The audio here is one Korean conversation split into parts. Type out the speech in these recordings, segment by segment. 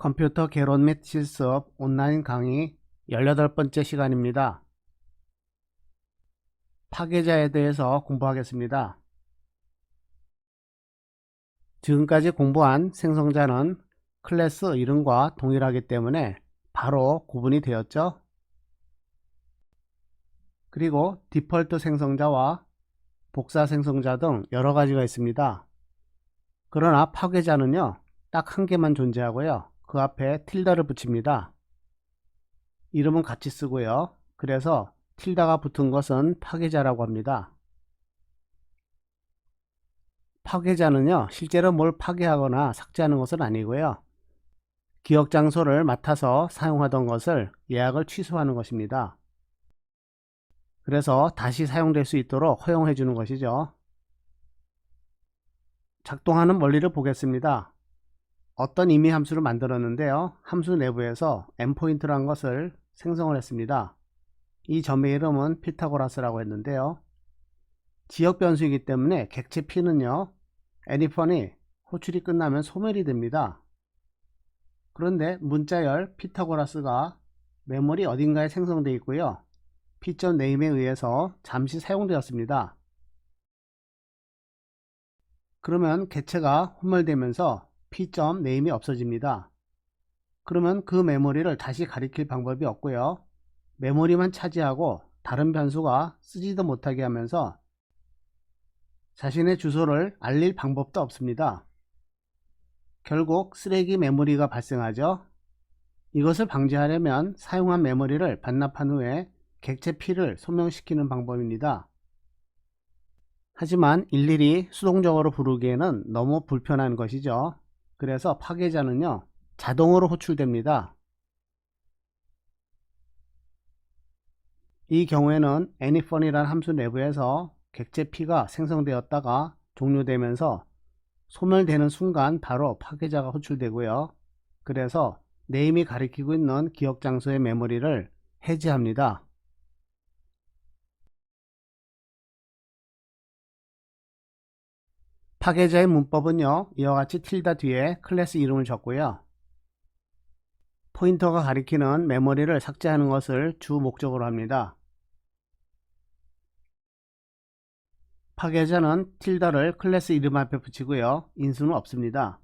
컴퓨터 개론 및 실습 온라인 강의 18번째 시간입니다. 파괴자에 대해서 공부하겠습니다. 지금까지 공부한 생성자는 클래스 이름과 동일하기 때문에 바로 구분이 되었죠. 그리고 디폴트 생성자와 복사 생성자 등 여러 가지가 있습니다. 그러나 파괴자는요, 딱 한 개만 존재하고요. 그 앞에 틸더를 붙입니다. 이름은 같이 쓰고요. 그래서 틸다가 붙은 것은 파괴자라고 합니다. 파괴자는요, 실제로 뭘 파괴하거나 삭제하는 것은 아니고요. 기억 장소를 맡아서 사용하던 것을 예약을 취소하는 것입니다. 그래서 다시 사용될 수 있도록 허용해 주는 것이죠. 작동하는 원리를 보겠습니다. 어떤 임의 함수를 만들었는데요. 함수 내부에서 endpoint라는 것을 생성을 했습니다. 이 점의 이름은 피타고라스라고 했는데요. 지역 변수이기 때문에 객체 p는요, anyfun이 호출이 끝나면 소멸이 됩니다. 그런데 문자열 피타고라스가 메모리 어딘가에 생성되어 있고요. p.name에 의해서 잠시 사용되었습니다. 그러면 객체가 혼멸되면서 p.name이 없어집니다. 그러면 그 메모리를 다시 가리킬 방법이 없고요. 메모리만 차지하고 다른 변수가 쓰지도 못하게 하면서 자신의 주소를 알릴 방법도 없습니다. 결국 쓰레기 메모리가 발생하죠. 이것을 방지하려면 사용한 메모리를 반납한 후에 객체 P를 소멸시키는 방법입니다. 하지만 일일이 수동적으로 부르기에는 너무 불편한 것이죠. 그래서 파괴자는요, 자동으로 호출됩니다. 이 경우에는 anyfun이라는 함수 내부에서 객체 P가 생성되었다가 종료되면서 소멸되는 순간 바로 파괴자가 호출되고요. 그래서 name이 가리키고 있는 기억 장소의 메모리를 해제합니다. 파괴자의 문법은요, 이와 같이 틸다 뒤에 클래스 이름을 적고요. 포인터가 가리키는 메모리를 삭제하는 것을 주 목적으로 합니다. 파괴자는 틸다를 클래스 이름 앞에 붙이고요. 인수는 없습니다.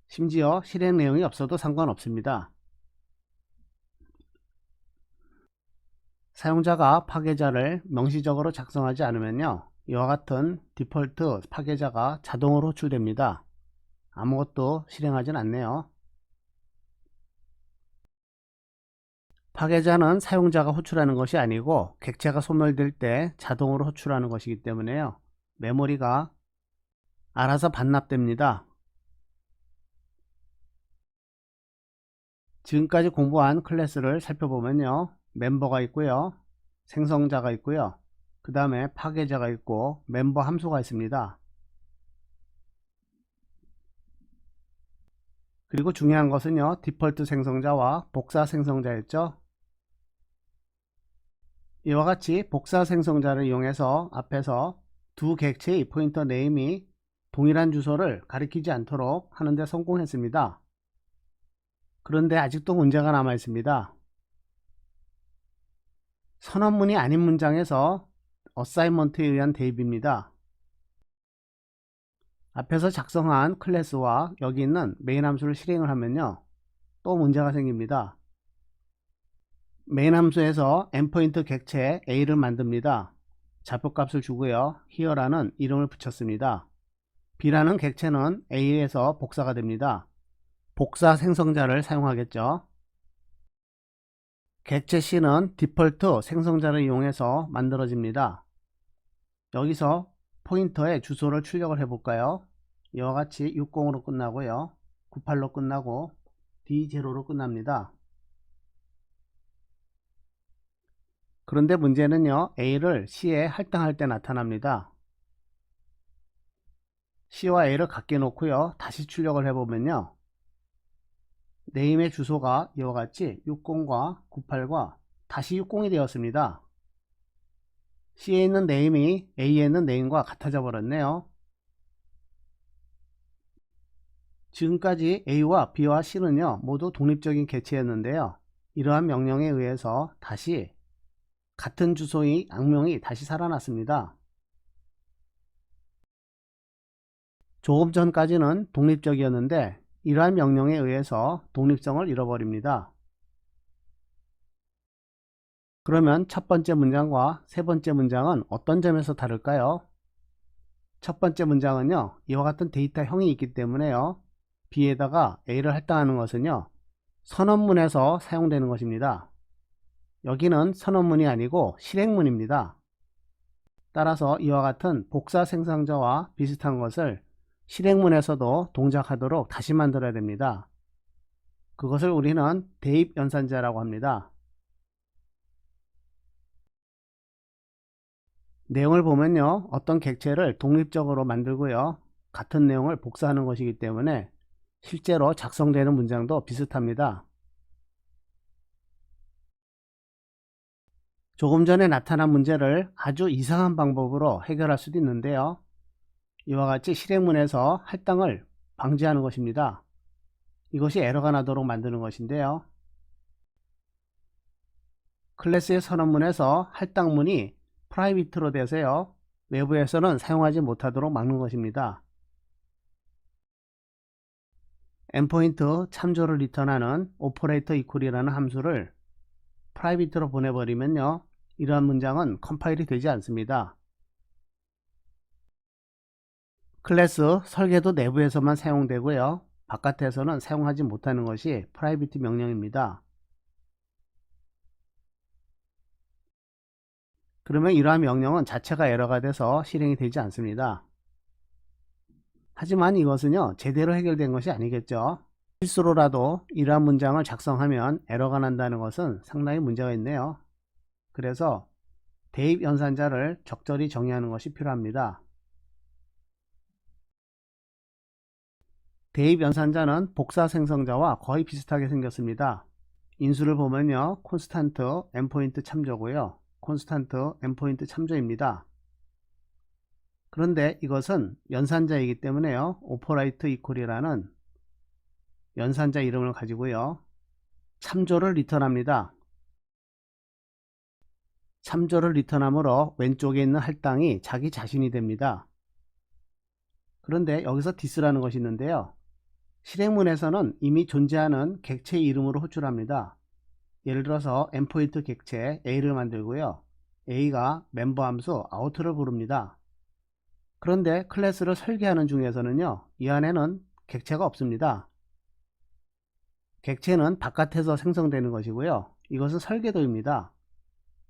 심지어 실행 내용이 없어도 상관없습니다. 사용자가 파괴자를 명시적으로 작성하지 않으면요, 이와 같은 디폴트 파괴자가 자동으로 호출됩니다. 아무것도 실행하진 않네요. 파괴자는 사용자가 호출하는 것이 아니고 객체가 소멸될 때 자동으로 호출하는 것이기 때문에요, 메모리가 알아서 반납됩니다. 지금까지 공부한 클래스를 살펴보면요, 멤버가 있고요, 생성자가 있고요, 그 다음에 파괴자가 있고 멤버 함수가 있습니다. 그리고 중요한 것은요, 디폴트 생성자와 복사 생성자였죠. 이와 같이 복사 생성자를 이용해서 앞에서 두 객체의 포인터 네임이 동일한 주소를 가리키지 않도록 하는데 성공했습니다. 그런데 아직도 문제가 남아 있습니다. 선언문이 아닌 문장에서 어사이먼트에 의한 대입입니다. 앞에서 작성한 클래스와 여기 있는 메인 함수를 실행을 하면요, 또 문제가 생깁니다. 메인 함수에서 endpoint 객체 A를 만듭니다. 좌표값을 주고요, here라는 이름을 붙였습니다. B라는 객체는 A에서 복사가 됩니다. 복사 생성자를 사용하겠죠. 객체 C는 디폴트 생성자를 이용해서 만들어집니다. 여기서 포인터의 주소를 출력을 해볼까요? 이와 같이 60으로 끝나고요, 98로 끝나고 D0로 끝납니다. 그런데 문제는요, A를 C에 할당할 때 나타납니다. C와 A를 같게 놓고요, 다시 출력을 해보면요, 네임의 주소가 이와 같이 60과 98과 다시 60이 되었습니다. C에 있는 네임이 A에 있는 네임과 같아져 버렸네요. 지금까지 A와 B와 C는요 모두 독립적인 객체였는데요. 이러한 명령에 의해서 다시 같은 주소의 악명이 다시 살아났습니다. 조금 전까지는 독립적이었는데 이러한 명령에 의해서 독립성을 잃어버립니다. 그러면 첫 번째 문장과 세 번째 문장은 어떤 점에서 다를까요? 첫 번째 문장은요 이와 같은 데이터형이 있기 때문에요 B에다가 A를 할당하는 것은요 선언문에서 사용되는 것입니다. 여기는 선언문이 아니고 실행문입니다. 따라서 이와 같은 복사 생성자와 비슷한 것을 실행문에서도 동작하도록 다시 만들어야 됩니다. 그것을 우리는 대입 연산자라고 합니다. 내용을 보면요 어떤 객체를 독립적으로 만들고요 같은 내용을 복사하는 것이기 때문에 실제로 작성되는 문장도 비슷합니다. 조금 전에 나타난 문제를 아주 이상한 방법으로 해결할 수도 있는데요. 이와 같이 실행문에서 할당을 방지하는 것입니다. 이것이 에러가 나도록 만드는 것인데요. 클래스의 선언문에서 할당문이 프라이빗으로 되세요. 외부에서는 사용하지 못하도록 막는 것입니다. endpoint 참조를 리턴하는 오퍼레이터 이퀄이라는 함수를 프라이빗으로 보내버리면요. 이러한 문장은 컴파일이 되지 않습니다. 클래스 설계도 내부에서만 사용되고요. 바깥에서는 사용하지 못하는 것이 프라이빗 명령입니다. 그러면 이러한 명령은 자체가 에러가 돼서 실행이 되지 않습니다. 하지만 이것은요 제대로 해결된 것이 아니겠죠. 실수로라도 이러한 문장을 작성하면 에러가 난다는 것은 상당히 문제가 있네요. 그래서 대입 연산자를 적절히 정의하는 것이 필요합니다. 대입 연산자는 복사 생성자와 거의 비슷하게 생겼습니다. 인수를 보면요 콘스탄트 endpoint 참조고요 콘스탄트 endpoint 참조입니다. 그런데 이것은 연산자이기 때문에요 오퍼레이터 이퀄이라는 연산자 이름을 가지고요 참조를 리턴합니다. 참조를 리턴하므로 왼쪽에 있는 할당이 자기 자신이 됩니다. 그런데 여기서 this라는 것이 있는데요 실행문에서는 이미 존재하는 객체의 이름으로 호출합니다. 예를 들어서 endpoint 객체 A를 만들고요 A가 멤버 함수 out를 부릅니다. 그런데 클래스를 설계하는 중에서는요 이 안에는 객체가 없습니다. 객체는 바깥에서 생성되는 것이고요 이것은 설계도입니다.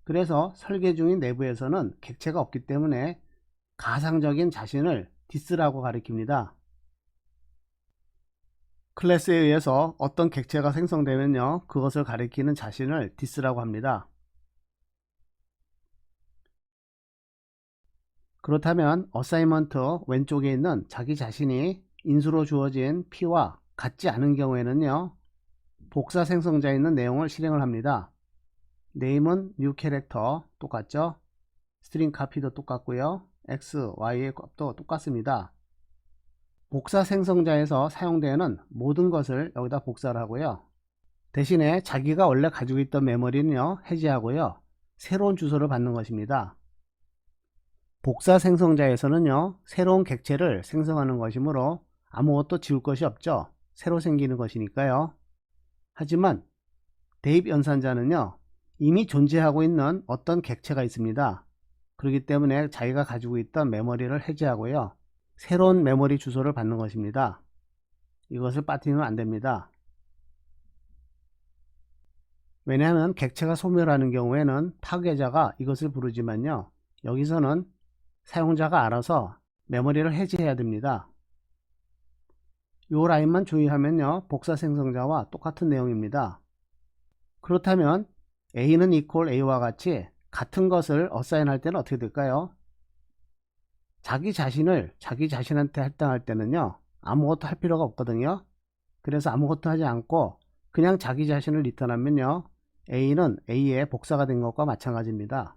그래서 설계 중인 내부에서는 객체가 없기 때문에 가상적인 자신을 this라고 가리킵니다. 클래스에 의해서 어떤 객체가 생성되면요 그것을 가리키는 자신을 this라고 합니다. 그렇다면 어사이먼트 왼쪽에 있는 자기 자신이 인수로 주어진 P와 같지 않은 경우에는요 복사 생성자에 있는 내용을 실행을 합니다. name은 new character 똑같죠. string copy도 똑같고요 x, y의 값도 똑같습니다. 복사 생성자에서 사용되는 모든 것을 여기다 복사를 하고요 대신에 자기가 원래 가지고 있던 메모리는요 해제하고요 새로운 주소를 받는 것입니다. 복사 생성자에서는요 새로운 객체를 생성하는 것이므로 아무것도 지울 것이 없죠. 새로 생기는 것이니까요. 하지만 대입 연산자는요 이미 존재하고 있는 어떤 객체가 있습니다. 그렇기 때문에 자기가 가지고 있던 메모리를 해제하고요 새로운 메모리 주소를 받는 것입니다. 이것을 빠뜨리면 안됩니다. 왜냐하면 객체가 소멸하는 경우에는 파괴자가 이것을 부르지만요 여기서는 사용자가 알아서 메모리를 해제해야 됩니다. 이 라인만 주의하면요 복사 생성자와 똑같은 내용입니다. 그렇다면 A는 equal A와 같이 같은 것을 어사인 할 때는 어떻게 될까요? 자기 자신을 자기 자신한테 할당할 때는요 아무것도 할 필요가 없거든요. 그래서 아무것도 하지 않고 그냥 자기 자신을 리턴하면요 A는 A의 복사가 된 것과 마찬가지입니다.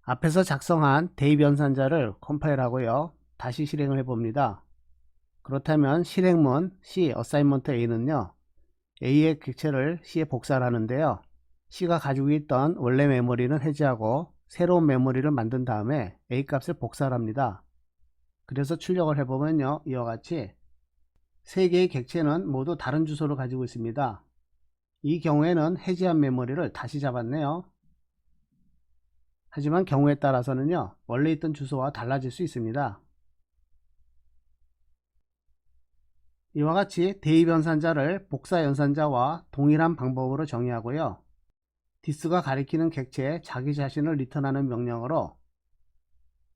앞에서 작성한 대입 연산자를 컴파일하고요 다시 실행을 해봅니다. 그렇다면 실행문 C 어사인먼트 A는요, A의 객체를 C에 복사를 하는데요. C가 가지고 있던 원래 메모리는 해제하고 새로운 메모리를 만든 다음에 A 값을 복사를 합니다. 그래서 출력을 해보면요, 이와 같이 세 개의 객체는 모두 다른 주소를 가지고 있습니다. 이 경우에는 해제한 메모리를 다시 잡았네요. 하지만 경우에 따라서는요, 원래 있던 주소와 달라질 수 있습니다. 이와 같이 대입 연산자를 복사 연산자와 동일한 방법으로 정의하고요. this가 가리키는 객체에 자기 자신을 리턴하는 명령으로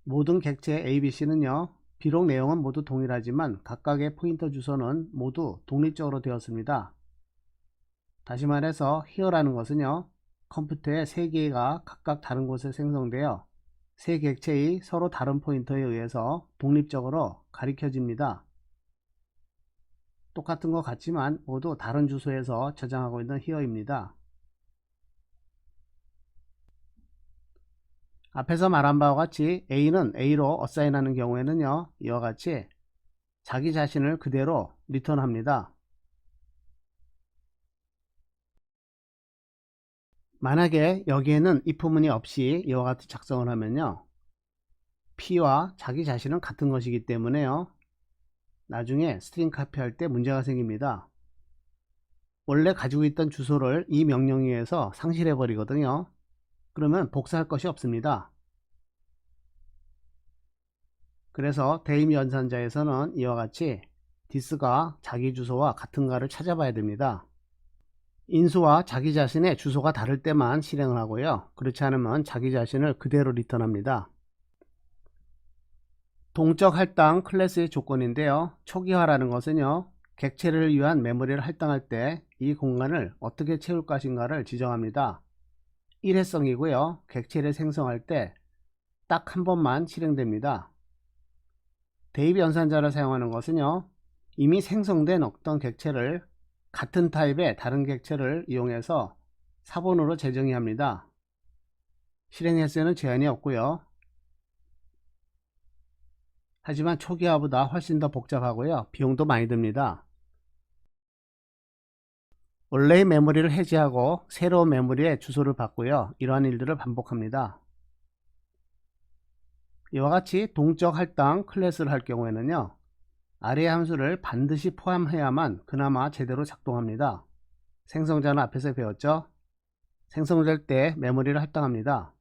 모든 객체 ABC는요, 비록 내용은 모두 동일하지만 각각의 포인터 주소는 모두 독립적으로 되었습니다. 다시 말해서 here라는 것은요, 컴퓨터의 세 개가 각각 다른 곳에 생성되어 세 객체의 서로 다른 포인터에 의해서 독립적으로 가리켜집니다. 똑같은 것 같지만 모두 다른 주소에서 저장하고 있는 here입니다. 앞에서 말한 바와 같이 A는 A로 어사인하는 경우에는요, 이와 같이 자기 자신을 그대로 리턴합니다. 만약에 여기에는 if문이 없이 이와 같이 작성을 하면요, P와 자기 자신은 같은 것이기 때문에요, 나중에 스트링 카피할 때 문제가 생깁니다. 원래 가지고 있던 주소를 이 명령에 의해서 상실해 버리거든요. 그러면 복사할 것이 없습니다. 그래서 대입 연산자에서는 이와 같이 this가 자기 주소와 같은가를 찾아봐야 됩니다. 인수와 자기 자신의 주소가 다를 때만 실행을 하고요. 그렇지 않으면 자기 자신을 그대로 리턴합니다. 동적 할당 클래스의 조건인데요. 초기화라는 것은요, 객체를 위한 메모리를 할당할 때 이 공간을 어떻게 채울 것인가를 지정합니다. 일회성이고요. 객체를 생성할 때 딱 한 번만 실행됩니다. 대입 연산자를 사용하는 것은요, 이미 생성된 어떤 객체를 같은 타입의 다른 객체를 이용해서 사본으로 재정의합니다. 실행 횟수에는 제한이 없고요. 하지만 초기화보다 훨씬 더 복잡하고요, 비용도 많이 듭니다. 원래의 메모리를 해제하고 새로운 메모리에 주소를 받고요, 이러한 일들을 반복합니다. 이와 같이 동적 할당 클래스를 할 경우에는요, 아래 함수를 반드시 포함해야만 그나마 제대로 작동합니다. 생성자는 앞에서 배웠죠? 생성될 때 메모리를 할당합니다.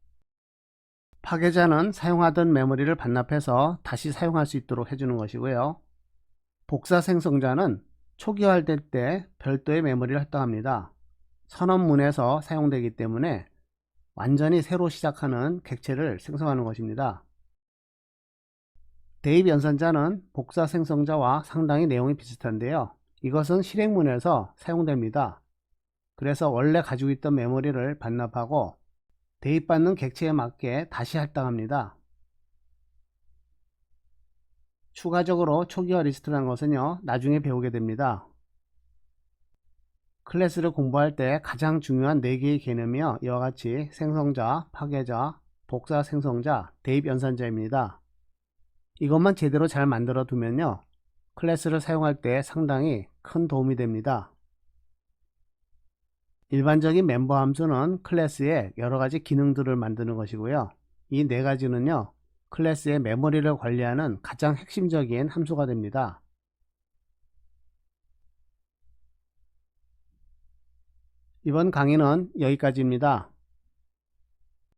파괴자는 사용하던 메모리를 반납해서 다시 사용할 수 있도록 해주는 것이고요. 복사 생성자는 초기화될 때 별도의 메모리를 할당합니다. 선언문에서 사용되기 때문에 완전히 새로 시작하는 객체를 생성하는 것입니다. 대입 연산자는 복사 생성자와 상당히 내용이 비슷한데요. 이것은 실행문에서 사용됩니다. 그래서 원래 가지고 있던 메모리를 반납하고 대입받는 객체에 맞게 다시 할당합니다. 추가적으로 초기화 리스트라는 것은요, 나중에 배우게 됩니다. 클래스를 공부할 때 가장 중요한 4개의 개념이요, 이와 같이 생성자, 파괴자, 복사 생성자, 대입 연산자입니다. 이것만 제대로 잘 만들어 두면요, 클래스를 사용할 때 상당히 큰 도움이 됩니다. 일반적인 멤버 함수는 클래스에 여러가지 기능들을 만드는 것이고요, 이 4가지는요 클래스의 메모리를 관리하는 가장 핵심적인 함수가 됩니다. 이번 강의는 여기까지입니다.